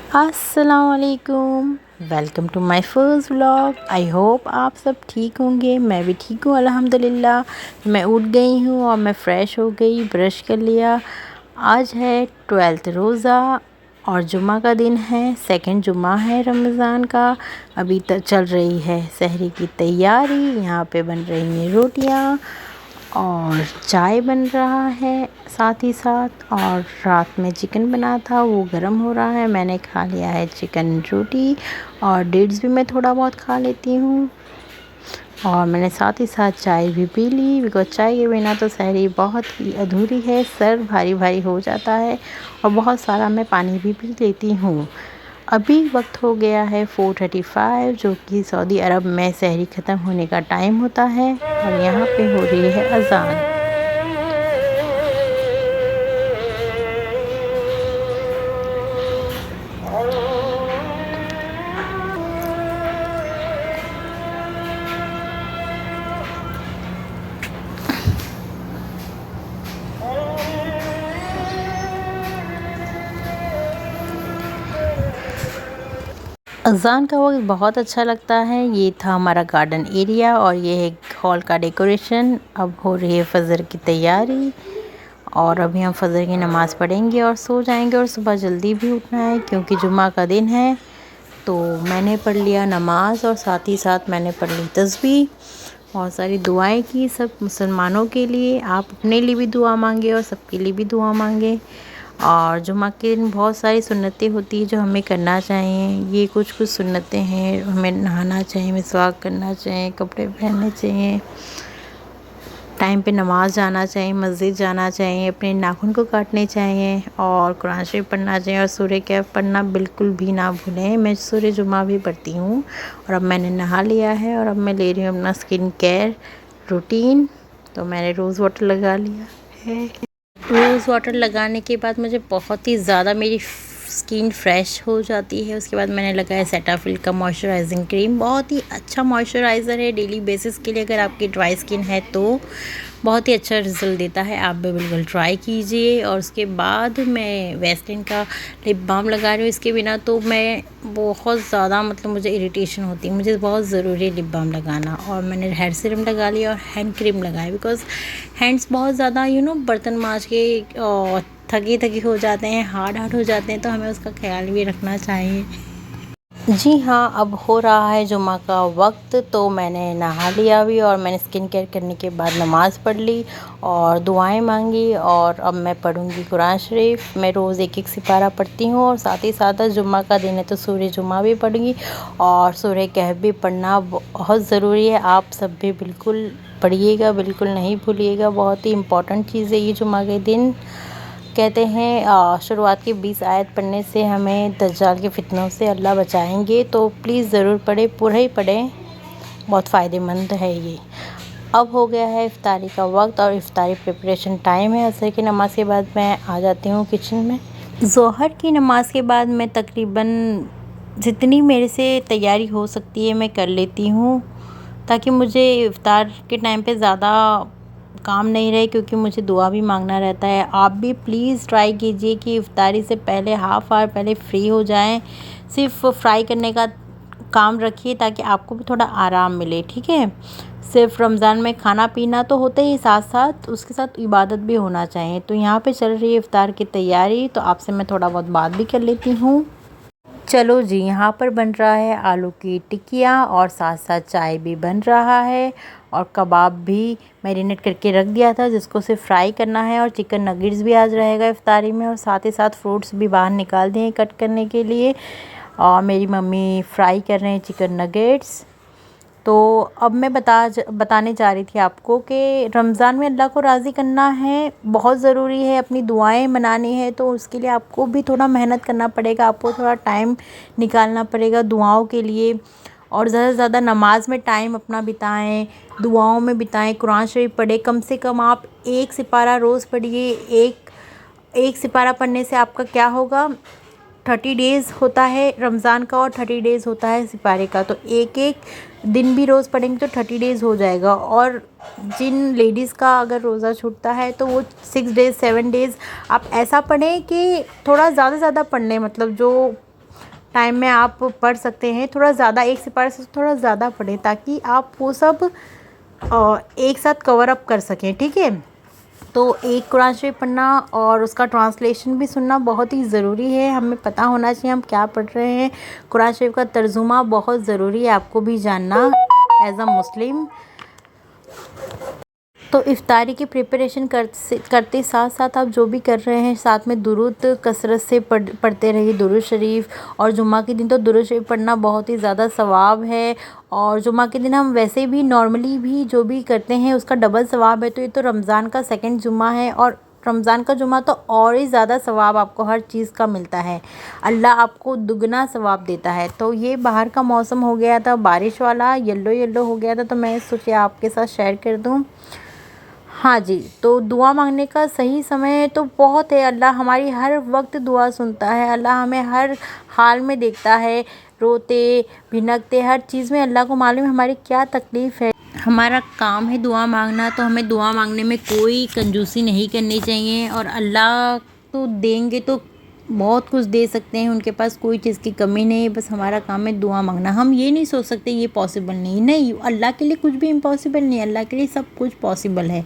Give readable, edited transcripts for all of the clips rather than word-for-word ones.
अस्सलामुअलैकुम, welcome to my first vlog. I hope आप सब ठीक होंगे। मैं भी ठीक हूँ अल्हम्दुलिल्लाह। मैं उठ गई हूँ और मैं फ़्रेश हो गई, ब्रश कर लिया। आज है 12th रोज़ा और जुम्मा का दिन है, सेकंड जुम्मा है रमज़ान का। अभी तक चल रही है सहरी की तैयारी। यहाँ पे बन रही हैं रोटियाँ और चाय बन रहा है साथ ही साथ। और रात में चिकन बना था, वो गर्म हो रहा है। मैंने खा लिया है चिकन रोटी और डेट्स भी मैं थोड़ा बहुत खा लेती हूँ। और मैंने साथ ही साथ चाय भी पी ली, बिकॉज चाय के बिना तो सहरी बहुत ही अधूरी है, सर भारी भारी हो जाता है। और बहुत सारा मैं पानी भी पी लेती हूँ। अभी वक्त हो गया है 4:35, जो कि सऊदी अरब में सहरी ख़त्म होने का टाइम होता है। और यहाँ पे हो रही है अज़ान। अज़ान का वक्त बहुत अच्छा लगता है। ये था हमारा गार्डन एरिया और ये है हॉल का डेकोरेशन। अब हो रही है फ़जर की तैयारी और अभी हम फ़जर की नमाज़ पढ़ेंगे और सो जाएंगे। और सुबह जल्दी भी उठना है क्योंकि जुम्मा का दिन है। तो मैंने पढ़ लिया नमाज और साथ ही साथ मैंने पढ़ ली तस्बीह। बहुत सारी दुआएं की सब मुसलमानों के लिए। आप अपने लिए भी दुआ मांगे और सबके लिए भी दुआ मांगे। और जुम्मा के दिन बहुत सारी सुन्नतें होती हैं जो हमें करना चाहिए। ये कुछ कुछ सुन्नतें हैं। हमें नहाना चाहिए, मिसवाक करना चाहिए, कपड़े पहनने चाहिए, टाइम पे नमाज़ जाना चाहिए, मस्जिद जाना चाहिए, अपने नाखून को काटने चाहिए और कुरान शरीफ पढ़ना चाहिए। और सूरह कहफ पढ़ना बिल्कुल भी ना भूलें। मैं सूरह जुमा भी पढ़ती हूँ। और अब मैंने नहा लिया है और अब मैं ले रही हूँ अपना स्किन केयर रूटीन। तो मैंने रोज़ वाटर लगा लिया है। रोज़ वाटर लगाने के बाद मुझे बहुत ही ज़्यादा मेरी स्किन फ्रेश हो जाती है। उसके बाद मैंने लगाया सेटाफिल का मॉइस्चराइजिंग क्रीम। बहुत ही अच्छा मॉइस्चराइज़र है डेली बेसिस के लिए। अगर आपकी ड्राई स्किन है तो बहुत ही अच्छा रिज़ल्ट देता है। आप भी बिल्कुल ट्राई कीजिए। और उसके बाद मैं वैसलीन का लिप बाम लगा रही हूँ। इसके बिना तो मैं बहुत ज़्यादा मुझे इरिटेशन होती है। मुझे बहुत ज़रूरी है लिप बाम लगाना। और मैंने हेयर सीरम लगा लिया और हैंड क्रीम लगाई, बिकॉज़ हैंड्स बहुत ज़्यादा बर्तन मांज के थके थके हो जाते हैं, हार्ड हार्ड हो जाते हैं। तो हमें उसका ख्याल भी रखना चाहिए। जी हाँ, अब हो रहा है जुम्मा का वक्त। तो मैंने नहा लिया भी और मैंने स्किन केयर करने के बाद नमाज़ पढ़ ली और दुआएं मांगी। और अब मैं पढ़ूंगी कुरान शरीफ। मैं रोज़ एक एक सिपारा पढ़ती हूँ और साथ ही साथ जुम्मा का दिन है तो सूरह जुम्मा भी पढ़ूंगी और सूरह कहफ भी पढ़ना बहुत ज़रूरी है। आप सब भी बिल्कुल पढ़िएगा, बिल्कुल नहीं भूलिएगा। बहुत ही इम्पॉर्टेंट चीज़ है ये जुम्मा के दिन। कहते हैं शुरुआत की 20 आयत पढ़ने से हमें दज्जाल के फितनों से अल्लाह बचाएंगे। तो प्लीज़ ज़रूर पढ़ें, पूरा ही पढ़ें, बहुत फ़ायदेमंद है ये। अब हो गया है इफ्तारी का वक्त और इफ्तारी प्रिपरेशन टाइम है। असर की नमाज़ के बाद मैं आ जाती हूँ किचन में। ज़ोहर की नमाज़ के बाद मैं तकरीबन जितनी मेरे से तैयारी हो सकती है मैं कर लेती हूँ, ताकि मुझे इफ्तार के टाइम पे ज़्यादा काम नहीं रहे, क्योंकि मुझे दुआ भी मांगना रहता है। आप भी प्लीज़ ट्राई कीजिए कि इफ्तारी से पहले हाफ़ आवर पहले फ्री हो जाएं। सिर्फ फ्राई करने का काम रखिए ताकि आपको भी थोड़ा आराम मिले, ठीक है। सिर्फ रमज़ान में खाना पीना तो होता ही, साथ साथ उसके साथ इबादत भी होना चाहिए। तो यहाँ पे चल रही है इफ्तार की तैयारी। तो आपसे मैं थोड़ा बहुत बात भी कर लेती हूँ। चलो जी, यहाँ पर बन रहा है आलू की टिक्कियाँ और साथ साथ चाय भी बन रहा है। और कबाब भी मैरिनेट करके रख दिया था जिसको सिर्फ फ्राई करना है। और चिकन नगेट्स भी आज रहेगा इफ्तारी में। और साथ ही साथ फ्रूट्स भी बाहर निकाल दिए कट करने के लिए। और मेरी मम्मी फ्राई कर रहे हैं चिकन नगेट्स। तो अब मैं बताने जा रही थी आपको कि रमज़ान में अल्लाह को राज़ी करना है, बहुत ज़रूरी है। अपनी दुआएं मनानी है तो उसके लिए आपको भी थोड़ा मेहनत करना पड़ेगा, आपको थोड़ा टाइम निकालना पड़ेगा दुआओं के लिए। और ज़्यादा से ज़्यादा नमाज में टाइम अपना बिताएं, दुआओं में बिताएं, कुरान शरीफ पढ़ें। कम से कम आप एक सिपारा रोज़ पढ़िए। एक सिपारा पढ़ने से आपका क्या होगा, 30 डेज़ होता है रमज़ान का और 30 डेज़ होता है सिपारे का। तो एक एक दिन भी रोज़ पढ़ेंगे तो 30 डेज़ हो जाएगा। और जिन लेडीज़ का अगर रोज़ा छूटता है तो वो 6 डेज़ 7 डेज़ आप ऐसा पढ़ें कि थोड़ा ज़्यादा से ज़्यादा पढ़ लें। जो टाइम में आप पढ़ सकते हैं। थोड़ा ज़्यादा, एक सिपारे से थोड़ा ज़्यादा पढ़ें ताकि आप वो सब एक साथ कवर अप कर सकें, ठीक है। तो एक कुरान शरीफ पढ़ना और उसका ट्रांसलेशन भी सुनना बहुत ही ज़रूरी है। हमें पता होना चाहिए हम क्या पढ़ रहे हैं। कुरान शरीफ का तर्जुमा बहुत ज़रूरी है आपको भी जानना एज अ मुस्लिम। तो इफ्तारी की प्रिपरेशन करते साथ साथ आप जो भी कर रहे हैं, साथ में दुरूद कसरत से पढ़ते रहिए, दुरूद शरीफ। और जुम्मा के दिन तो दुरूद शरीफ पढ़ना बहुत ही ज़्यादा सवाब है। और जुम्मा के दिन हम वैसे भी नॉर्मली भी जो भी करते हैं उसका डबल सवाब है। तो ये तो रमज़ान का सेकंड जुम्मा है और रमज़ान का जुम्मा तो और ही ज़्यादा सवाब आपको हर चीज़ का मिलता है। अल्लाह आपको दुगना सवाब देता है। तो ये बाहर का मौसम हो गया था बारिश वाला, येलो येलो हो गया था, तो मैं सोचा आपके साथ शेयर कर दूँ। हाँ जी, तो दुआ मांगने का सही समय तो बहुत है। अल्लाह हमारी हर वक्त दुआ सुनता है। अल्लाह हमें हर हाल में देखता है, रोते भिनकते हर चीज़ में अल्लाह को मालूम है हमारी क्या तकलीफ़ है। हमारा काम है दुआ मांगना, तो हमें दुआ मांगने में कोई कंजूसी नहीं करनी चाहिए। और अल्लाह तो देंगे तो बहुत कुछ दे सकते हैं, उनके पास कोई चीज़ की कमी नहीं है। बस हमारा काम है दुआ मांगना। हम ये नहीं सोच सकते ये पॉसिबल नहीं, अल्लाह के लिए कुछ भी इम्पॉसिबल नहीं, अल्लाह के लिए सब कुछ पॉसिबल है।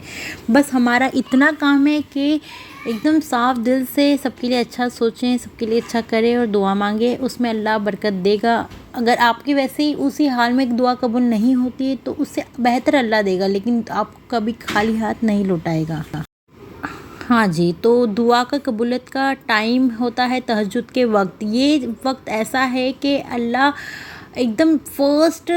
बस हमारा इतना काम है कि एकदम साफ दिल से सबके लिए अच्छा सोचें, सबके लिए अच्छा करें और दुआ मांगे, उसमें अल्लाह बरकत देगा। अगर आपकी वैसे ही उसी हाल में दुआ कबूल नहीं होती है तो उससे बेहतर अल्लाह देगा, लेकिन आपको कभी खाली हाथ नहीं लौटाएगा। हाँ जी, तो दुआ का कबूलियत का टाइम होता है तहज्जुद के वक्त। ये वक्त ऐसा है कि अल्लाह एकदम फर्स्ट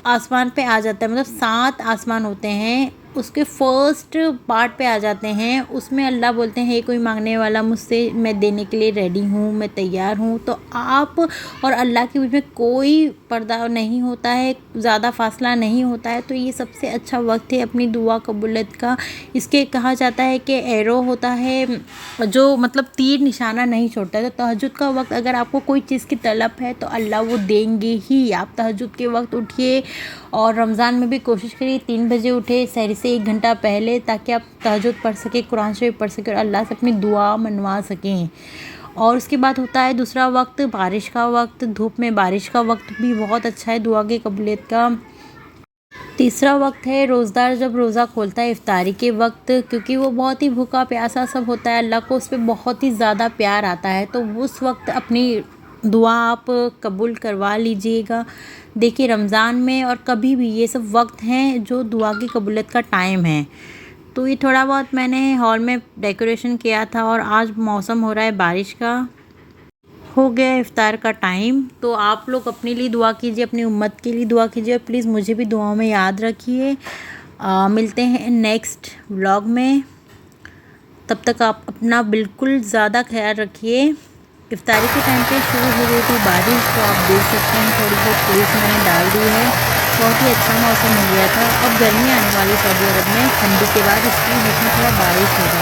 आसमान पे आ जाता है। मतलब 7 आसमान होते हैं, उसके फर्स्ट पार्ट पे आ जाते हैं। उसमें अल्लाह बोलते हैं, कोई मांगने वाला मुझसे, मैं देने के लिए रेडी हूँ, मैं तैयार हूँ। तो आप और अल्लाह के बीच में कोई पर्दा नहीं होता है, ज़्यादा फासला नहीं होता है। तो ये सबसे अच्छा वक्त है अपनी दुआ कबूलियत का। इसके कहा जाता है कि एरो होता है जो मतलब तीर निशाना नहीं छोड़ता है। तो तहज्जुद का वक्त अगर आपको कोई चीज़ की तलब है तो अल्लाह वो देंगे ही। आप तहज्जुद के वक्त उठिए और रमज़ान में भी कोशिश करिए 3 बजे उठे, सहरी से 1 घंटा पहले, ताकि आप तहज्जुद पढ़ सकें, कुरान शरीफ पढ़ सकें और अल्लाह से अपनी दुआ मनवा सकें। और उसके बाद होता है दूसरा वक्त बारिश का वक्त। धूप में बारिश का वक्त भी बहुत अच्छा है दुआ की कबूलियत का। तीसरा वक्त है रोज़दार जब रोज़ा खोलता है इफ्तारी के वक्त, क्योंकि वो बहुत ही भूखा प्यासा सब होता है, अल्लाह को उस पर बहुत ही ज़्यादा प्यार आता है। तो उस वक्त अपनी दुआ आप कबूल करवा लीजिएगा। देखिए रमज़ान में और कभी भी ये सब वक्त हैं जो दुआ की कबूलियत का टाइम है। तो ये थोड़ा बहुत मैंने हॉल में डेकोरेशन किया था और आज मौसम हो रहा है बारिश का। हो गया इफ्तार का टाइम, तो आप लोग अपने लिए दुआ कीजिए, अपनी उम्मत के लिए दुआ कीजिए और प्लीज़ मुझे भी दुआओं में याद रखिए। मिलते हैं नेक्स्ट व्लॉग में, तब तक आप अपना बिल्कुल ज़्यादा ख्याल रखिए। इफ्तारी के टाइम पे शुरू हो गई थी बारिश, तो आप देख सकते हैं थोड़ी बहुत पुलिस मैंने डाल दी है। बहुत ही अच्छा मौसम हो गया था। अब गर्मी आने वाली सऊदी अरब में, ठंडी के बाद इसके बीच में थोड़ा बारिश होगा।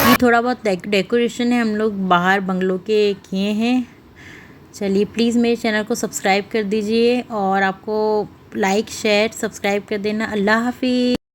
ये थोड़ा बहुत डेकोरेशन है, हम लोग बाहर बंगलों के किए हैं। चलिए प्लीज़ मेरे चैनल को सब्सक्राइब कर दीजिए और आपको लाइक शेयर सब्सक्राइब कर देना। अल्लाह हाफिज़।